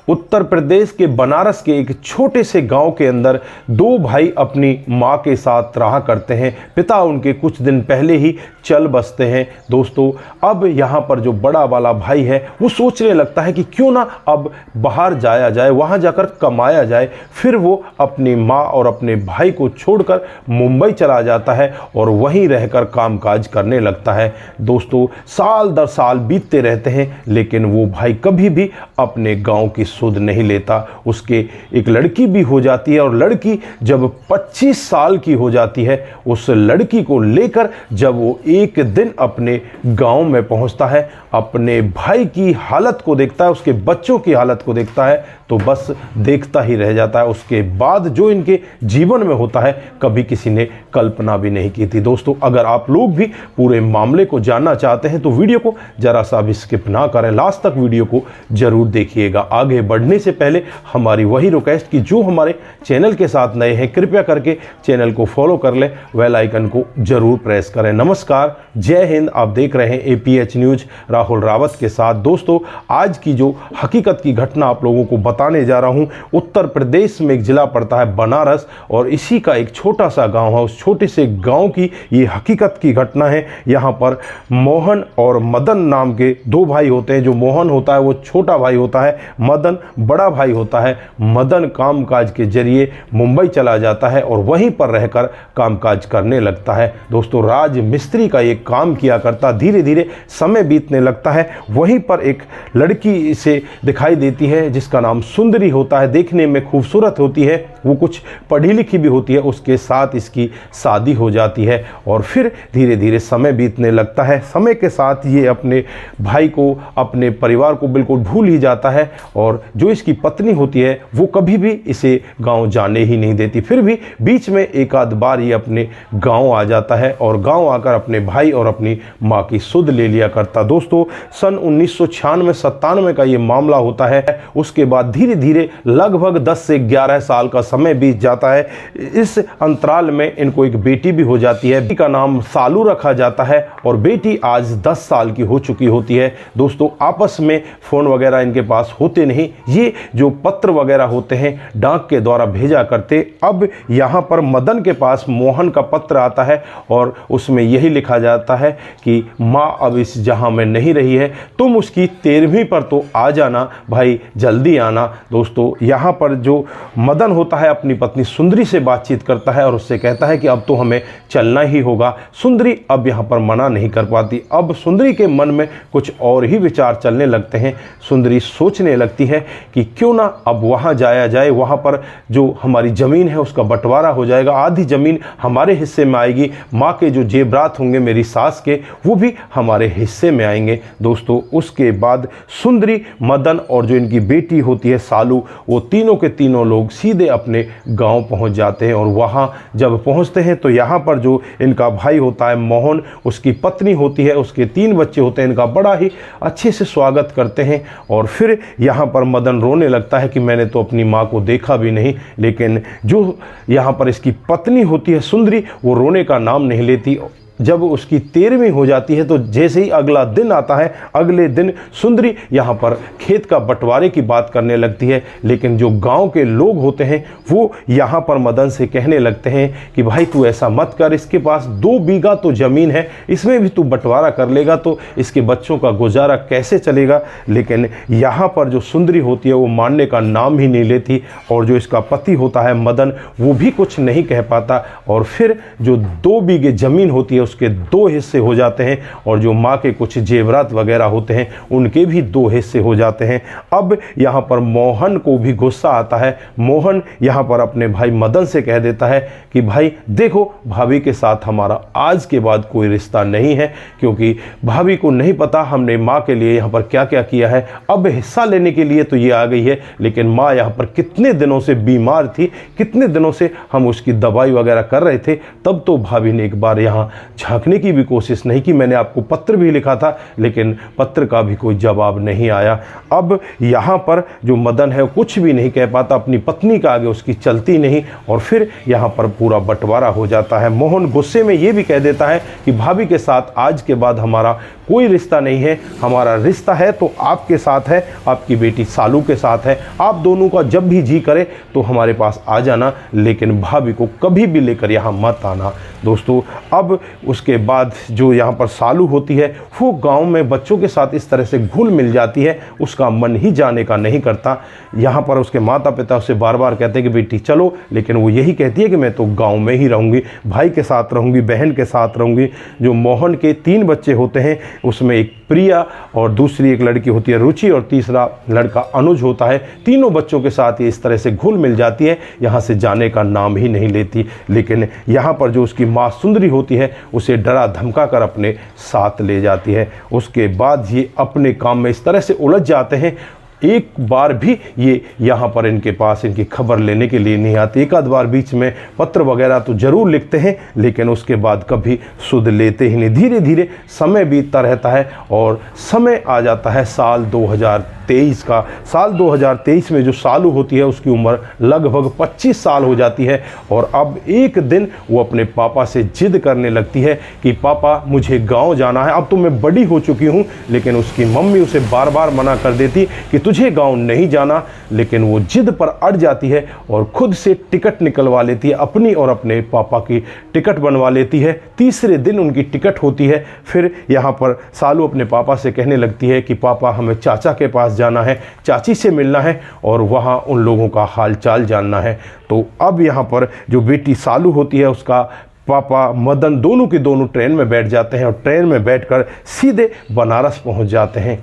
उत्तर प्रदेश के बनारस के एक छोटे से गांव के अंदर दो भाई अपनी मां के साथ रहा करते हैं। पिता उनके कुछ दिन पहले ही चल बसते हैं। दोस्तों, अब यहां पर जो बड़ा वाला भाई है वो सोचने लगता है कि क्यों ना अब बाहर जाया जाए, वहां जाकर कमाया जाए। फिर वो अपनी मां और अपने भाई को छोड़कर मुंबई चला जाता है और वहीं रहकर कामकाज करने लगता है। दोस्तों, साल दर साल बीतते रहते हैं, लेकिन वो भाई कभी भी अपने गांव की सुध नहीं लेता। उसके एक लड़की भी हो जाती है और लड़की जब 25 साल की हो जाती है, उस लड़की को लेकर जब वो एक दिन अपने गांव में पहुंचता है, अपने भाई की हालत को देखता है, उसके बच्चों की हालत को देखता है, तो बस देखता ही रह जाता है। उसके बाद जो इनके जीवन में होता है, कभी किसी ने कल्पना भी नहीं की थी। दोस्तों, अगर आप लोग भी पूरे मामले को जानना चाहते हैं तो वीडियो को जरा सा भी स्किप ना करें, लास्ट तक वीडियो को जरूर देखिएगा। आगे बढ़ने से पहले हमारी वही रिक्वेस्ट कि जो हमारे चैनल के साथ नए हैं, कृपया करके चैनल को फॉलो कर लें, बेल आइकन को जरूर प्रेस करें। नमस्कार, जय हिंद। आप देख रहे हैं APH न्यूज राहुल रावत के साथ। दोस्तों, आज की जो हकीकत की घटना आप लोगों को बताने जा रहा हूं, उत्तर प्रदेश में एक जिला पड़ता है बनारस और इसी का एक छोटा सा गांव है। उस छोटे से गांव की ये हकीकत की घटना है। यहां पर मोहन और मदन नाम के दो भाई होते हैं। जो मोहन होता है वो छोटा भाई होता है, मदन बड़ा भाई होता है। मदन कामकाज के जरिए मुंबई चला जाता है और वहीं पर रहकर कामकाज करने लगता है। दोस्तों, राज मिस्त्री का ये काम किया करता। धीरे धीरे समय बीतने लगता है। वहीं पर एक लड़की इसे दिखाई देती है जिसका नाम सुंदरी होता है। देखने में खूबसूरत होती है, वो कुछ पढ़ी लिखी भी होती है। उसके साथ इसकी शादी हो जाती है और फिर धीरे धीरे समय बीतने लगता है। समय के साथ ये अपने भाई को, अपने परिवार को बिल्कुल भूल ही जाता है और जो इसकी पत्नी होती है वो कभी भी इसे गांव जाने ही नहीं देती। फिर भी बीच में एक आध बार ये अपने गांव आ जाता है और गांव आकर अपने भाई और अपनी मां की सुध ले लिया करता। दोस्तों, सन 1996-97 का ये मामला होता है। उसके बाद धीरे धीरे लगभग 10 से 11 साल का समय बीत जाता है। इस अंतराल में इनको एक बेटी भी हो जाती है। बेटी का नाम सालू रखा जाता है और बेटी आज 10 साल की हो चुकी होती है। दोस्तों, आपस में फ़ोन वगैरह इनके पास होते नहीं। ये जो पत्र वगैरह होते हैं डाक के द्वारा भेजा करते। अब यहाँ पर मदन के पास मोहन का पत्र आता है और उसमें यही लिखा जाता है कि माँ अब इस जहाँ में नहीं रही है, तुम उसकी 13वीं पर तो आ जाना भाई, जल्दी आना। दोस्तों, यहाँ पर जो मदन होता है अपनी पत्नी सुंदरी से बातचीत करता है और उससे कहता है कि अब तो हमें चलना ही होगा। सुंदरी अब यहाँ पर मना नहीं कर पाती। अब सुंदरी के मन में कुछ और ही विचार चलने लगते हैं। सुंदरी सोचने लगती है कि क्यों ना अब वहाँ जाया जाए, वहाँ पर जो हमारी ज़मीन है उसका बंटवारा हो जाएगा, आधी ज़मीन हमारे हिस्से में आएगी, माँ के जो जेवरात होंगे मेरी सास के वो भी हमारे हिस्से में आएंगे। दोस्तों, उसके बाद सुंदरी, मदन और जो इनकी बेटी होती है सालू, वो तीनों के तीनों लोग सीधे अपने गांव पहुंच जाते हैं और वहां जब पहुंचते हैं तो यहाँ पर जो इनका भाई होता है मोहन, उसकी पत्नी होती है, उसके 3 बच्चे होते हैं, इनका बड़ा ही अच्छे से स्वागत करते हैं। और फिर यहाँ पर मदन रोने लगता है कि मैंने तो अपनी माँ को देखा भी नहीं। लेकिन जो यहाँ पर इसकी पत्नी होती है सुंदरी, वो रोने का नाम नहीं लेती। जब उसकी 13वीं हो जाती है तो जैसे ही अगला दिन आता है, अगले दिन सुंदरी यहाँ पर खेत का बंटवारे की बात करने लगती है। लेकिन जो गांव के लोग होते हैं वो यहाँ पर मदन से कहने लगते हैं कि भाई तू ऐसा मत कर, इसके पास 2 बीघा तो ज़मीन है, इसमें भी तू बंटवारा कर लेगा तो इसके बच्चों का गुजारा कैसे चलेगा। लेकिन यहाँ पर जो सुंदरी होती है वो मानने का नाम ही नहीं लेती और जो इसका पति होता है मदन, वो भी कुछ नहीं कह पाता। और फिर जो 2 बीघे ज़मीन होती है उसके 2 हिस्से हो जाते हैं और जो माँ के कुछ जेवरात वगैरह होते हैं उनके भी 2 हिस्से हो जाते हैं। अब यहाँ पर मोहन को भी गुस्सा आता है। मोहन यहाँ पर अपने भाई मदन से कह देता है कि भाई देखो, भाभी के साथ हमारा आज के बाद कोई रिश्ता नहीं है, क्योंकि भाभी को नहीं पता हमने माँ के लिए यहाँ पर क्या क्या किया है। अब हिस्सा लेने के लिए तो ये आ गई है, लेकिन माँ यहाँ पर कितने दिनों से बीमार थी, कितने दिनों से हम उसकी दवाई वगैरह कर रहे थे, तब तो भाभी ने एक बार यहाँ झांकने की भी कोशिश नहीं की। मैंने आपको पत्र भी लिखा था, लेकिन पत्र का भी कोई जवाब नहीं आया। अब यहाँ पर जो मदन है कुछ भी नहीं कह पाता, अपनी पत्नी का आगे उसकी चलती नहीं, और फिर यहाँ पर पूरा बंटवारा हो जाता है। मोहन गुस्से में ये भी कह देता है कि भाभी के साथ आज के बाद हमारा कोई रिश्ता नहीं है, हमारा रिश्ता है तो आपके साथ है, आपकी बेटी सालू के साथ है। आप दोनों का जब भी जी करे तो हमारे पास आ जाना, लेकिन भाभी को कभी भी लेकर यहाँ मत आना। दोस्तों, अब उसके बाद जो यहाँ पर सालू होती है वो गांव में बच्चों के साथ इस तरह से घुल मिल जाती है, उसका मन ही जाने का नहीं करता। यहाँ पर उसके माता पिता उसे बार बार कहते हैं कि बेटी चलो, लेकिन वो यही कहती है कि मैं तो गांव में ही रहूँगी, भाई के साथ रहूँगी, बहन के साथ रहूँगी। जो मोहन के 3 बच्चे होते हैं उसमें एक प्रिया और दूसरी एक लड़की होती है रुचि और तीसरा लड़का अनुज होता है। तीनों बच्चों के साथ ये इस तरह से घुल मिल जाती है, यहाँ से जाने का नाम ही नहीं लेती। लेकिन यहाँ पर जो उसकी माँ सुंदरी होती है उसे डरा धमका कर अपने साथ ले जाती है। उसके बाद ये अपने काम में इस तरह से उलझ जाते हैं, एक बार भी ये यहाँ पर इनके पास इनकी खबर लेने के लिए नहीं आती। एक आध बार बीच में पत्र वगैरह तो ज़रूर लिखते हैं, लेकिन उसके बाद कभी सुध लेते ही नहीं। धीरे धीरे समय बीतता रहता है और समय आ जाता है साल 2023 का। साल 2023 में जो सालू होती है उसकी उम्र लगभग 25 साल हो जाती है, और अब एक दिन वो अपने पापा से जिद करने लगती है कि पापा मुझे गाँव जाना है, अब तो मैं बड़ी हो चुकी हूँ। लेकिन उसकी मम्मी उसे बार बार मना कर देती कि तुझे गांव नहीं जाना, लेकिन वो जिद पर अड़ जाती है और खुद से टिकट निकलवा लेती है, अपनी और अपने पापा की टिकट बनवा लेती है। तीसरे दिन उनकी टिकट होती है। फिर यहाँ पर सालू अपने पापा से कहने लगती है कि पापा हमें चाचा के पास जाना है, चाची से मिलना है और वहाँ उन लोगों का हाल चाल जानना है। तो अब यहाँ पर जो बेटी सालू होती है उसका पापा मदन दोनों के दोनों ट्रेन में बैठ जाते हैं और ट्रेन में बैठकर सीधे बनारस पहुँच जाते हैं।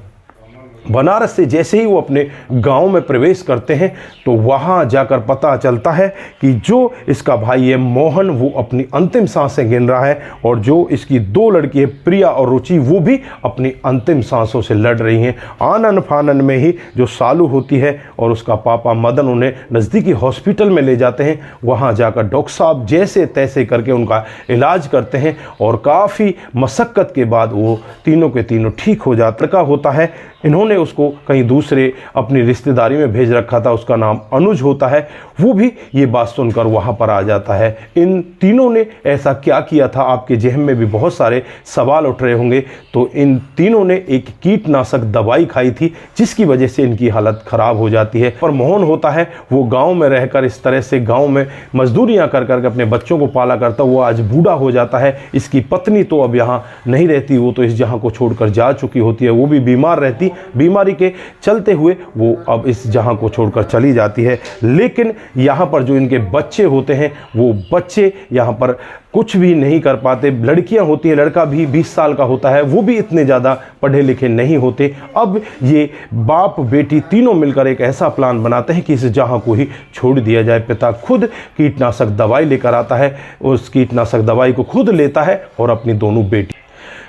बनारस से जैसे ही वो अपने गांव में प्रवेश करते हैं तो वहां जाकर पता चलता है कि जो इसका भाई है मोहन वो अपनी अंतिम सांसें गिन रहा है, और जो इसकी 2 लड़की है प्रिया और रुचि वो भी अपनी अंतिम सांसों से लड़ रही हैं। आनन फानन में ही जो सालू होती है और उसका पापा मदन उन्हें नज़दीकी हॉस्पिटल में ले जाते हैं। वहां जाकर डॉक्टर साहब जैसे तैसे करके उनका इलाज करते हैं और काफ़ी मशक्क़त के बाद वो तीनों के तीनों ठीक हो जाता लड़का होता है। इन्होंने उसको कहीं दूसरे अपनी रिश्तेदारी में भेज रखा था, उसका नाम अनुज होता है। वो भी ये बात सुनकर वहाँ पर आ जाता है। इन तीनों ने ऐसा क्या किया था, आपके जहन में भी बहुत सारे सवाल उठ रहे होंगे। तो इन तीनों ने एक कीटनाशक दवाई खाई थी जिसकी वजह से इनकी हालत ख़राब हो जाती है। पर मोहन होता है वो गाँव में रहकर इस तरह से गाँव में मजदूरियाँ कर करके अपने बच्चों को पाला करता, वो आज बूढ़ा हो जाता है। इसकी पत्नी तो अब यहाँ नहीं रहती, वो तो इस जहाँ को छोड़कर जा चुकी होती है, वो भी बीमार रहती। बीमारी के चलते हुए वो अब इस जहां को छोड़कर चली जाती है। लेकिन यहाँ पर जो इनके बच्चे होते हैं वो बच्चे यहाँ पर कुछ भी नहीं कर पाते। लड़कियां होती हैं, लड़का भी 20 साल का होता है, वो भी इतने ज़्यादा पढ़े लिखे नहीं होते। अब ये बाप बेटी तीनों मिलकर एक ऐसा प्लान बनाते हैं कि इस जहां को ही छोड़ दिया जाए। पिता खुद कीटनाशक दवाई लेकर आता है, उस कीटनाशक दवाई को खुद लेता है और अपनी दोनों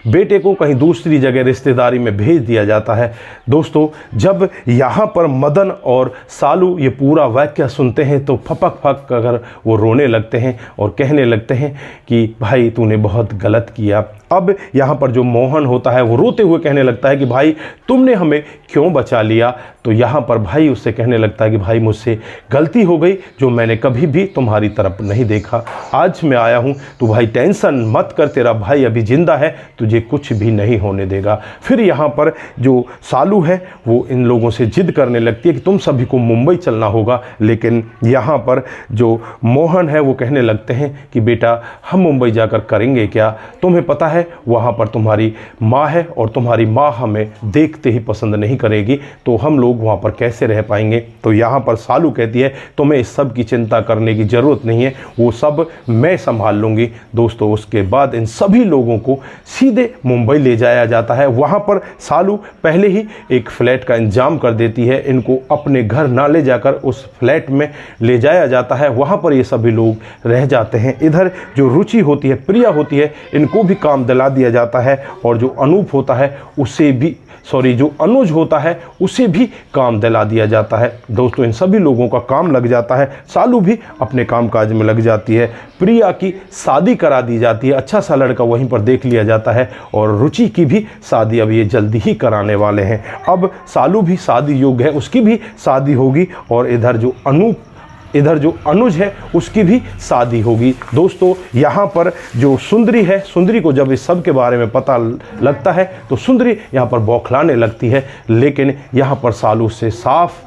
बेटे को कहीं दूसरी जगह रिश्तेदारी में भेज दिया जाता है। दोस्तों, जब यहाँ पर मदन और सालू ये पूरा वाक्य सुनते हैं तो फपक फक कर वो रोने लगते हैं और कहने लगते हैं कि भाई तूने बहुत गलत किया। अब यहाँ पर जो मोहन होता है वो रोते हुए कहने लगता है कि भाई तुमने हमें क्यों बचा लिया। तो यहाँ पर भाई उससे कहने लगता है कि भाई मुझसे गलती हो गई, जो मैंने कभी भी तुम्हारी तरफ नहीं देखा। आज मैं आया हूँ, तो भाई टेंशन मत कर, तेरा भाई अभी जिंदा है, तुझे कुछ भी नहीं होने देगा। फिर यहाँ पर जो सालू है वो इन लोगों से जिद करने लगती है कि तुम सभी को मुंबई चलना होगा। लेकिन यहाँ पर जो मोहन है वो कहने लगते हैं कि बेटा हम मुंबई जाकर करेंगे क्या, तुम्हें पता है वहाँ पर तुम्हारी माँ है और तुम्हारी माँ हमें देखते ही पसंद नहीं करेगी, तो हम लोग वहाँ पर कैसे रह पाएंगे। तो यहाँ पर सालू कहती है तुम्हें इस सब की चिंता करने की ज़रूरत नहीं है, वो सब मैं संभाल लूँगी। दोस्तों, उसके बाद इन सभी लोगों को सीधे मुंबई ले जाया जाता है। वहाँ पर सालू पहले ही एक फ्लैट का इंतजाम कर देती है, इनको अपने घर ना ले जाकर उस फ्लैट में ले जाया जाता है। वहाँ पर ये सभी लोग रह जाते हैं। इधर जो रुचि होती है, प्रिया होती है, इनको भी काम दिला दिया जाता है और जो अनूप होता है उसे भी जो अनुज होता है उसे भी काम दिला दिया जाता है। दोस्तों इन सभी लोगों का काम लग जाता है, सालू भी अपने काम काज में लग जाती है, प्रिया की शादी करा दी जाती है, अच्छा सा लड़का वहीं पर देख लिया जाता है और रुचि की भी शादी अब ये जल्दी ही कराने वाले हैं। अब सालू भी शादी योग्य है, उसकी भी शादी होगी और इधर जो अनुज है उसकी भी शादी होगी। दोस्तों यहाँ पर जो सुंदरी है, सुंदरी को जब इस सब के बारे में पता लगता है तो सुंदरी यहाँ पर बौखलाने लगती है, लेकिन यहाँ पर सालू से साफ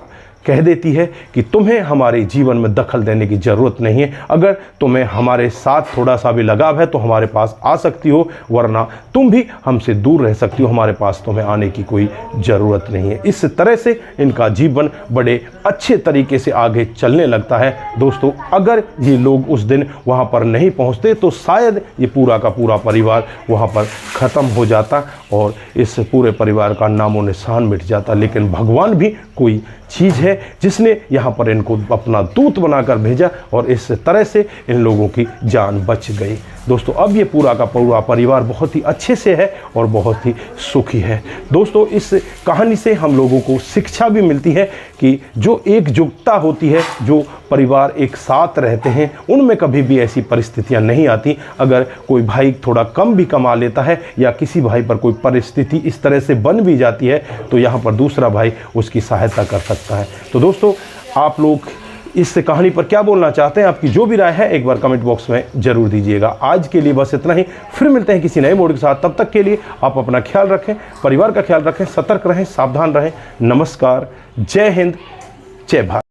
कह देती है कि तुम्हें हमारे जीवन में दखल देने की ज़रूरत नहीं है। अगर तुम्हें हमारे साथ थोड़ा सा भी लगाव है तो हमारे पास आ सकती हो, वरना तुम भी हमसे दूर रह सकती हो, हमारे पास तुम्हें आने की कोई ज़रूरत नहीं है। इस तरह से इनका जीवन बड़े अच्छे तरीके से आगे चलने लगता है। दोस्तों अगर ये लोग उस दिन वहाँ पर नहीं पहुँचते तो शायद ये पूरा का पूरा परिवार वहाँ पर ख़त्म हो जाता और इस पूरे परिवार का नामो निशान मिट जाता। लेकिन भगवान भी कोई चीज़ है जिसने यहाँ पर इनको अपना दूत बनाकर भेजा और इस तरह से इन लोगों की जान बच गई। दोस्तों अब ये पूरा का पूरा परिवार बहुत ही अच्छे से है और बहुत ही सुखी है। दोस्तों इस कहानी से हम लोगों को शिक्षा भी मिलती है कि जो एकजुटता होती है, जो परिवार एक साथ रहते हैं, उनमें कभी भी ऐसी परिस्थितियां नहीं आती। अगर कोई भाई थोड़ा कम भी कमा लेता है या किसी भाई पर कोई परिस्थिति इस तरह से बन भी जाती है तो यहाँ पर दूसरा भाई उसकी सहायता कर सकता है। तो दोस्तों आप लोग इस कहानी पर क्या बोलना चाहते हैं, आपकी जो भी राय है एक बार कमेंट बॉक्स में जरूर दीजिएगा। आज के लिए बस इतना ही, फिर मिलते हैं किसी नए मोड के साथ। तब तक के लिए आप अपना ख्याल रखें, परिवार का ख्याल रखें, सतर्क रहें, सावधान रहें। नमस्कार, जय हिंद, जय भारत।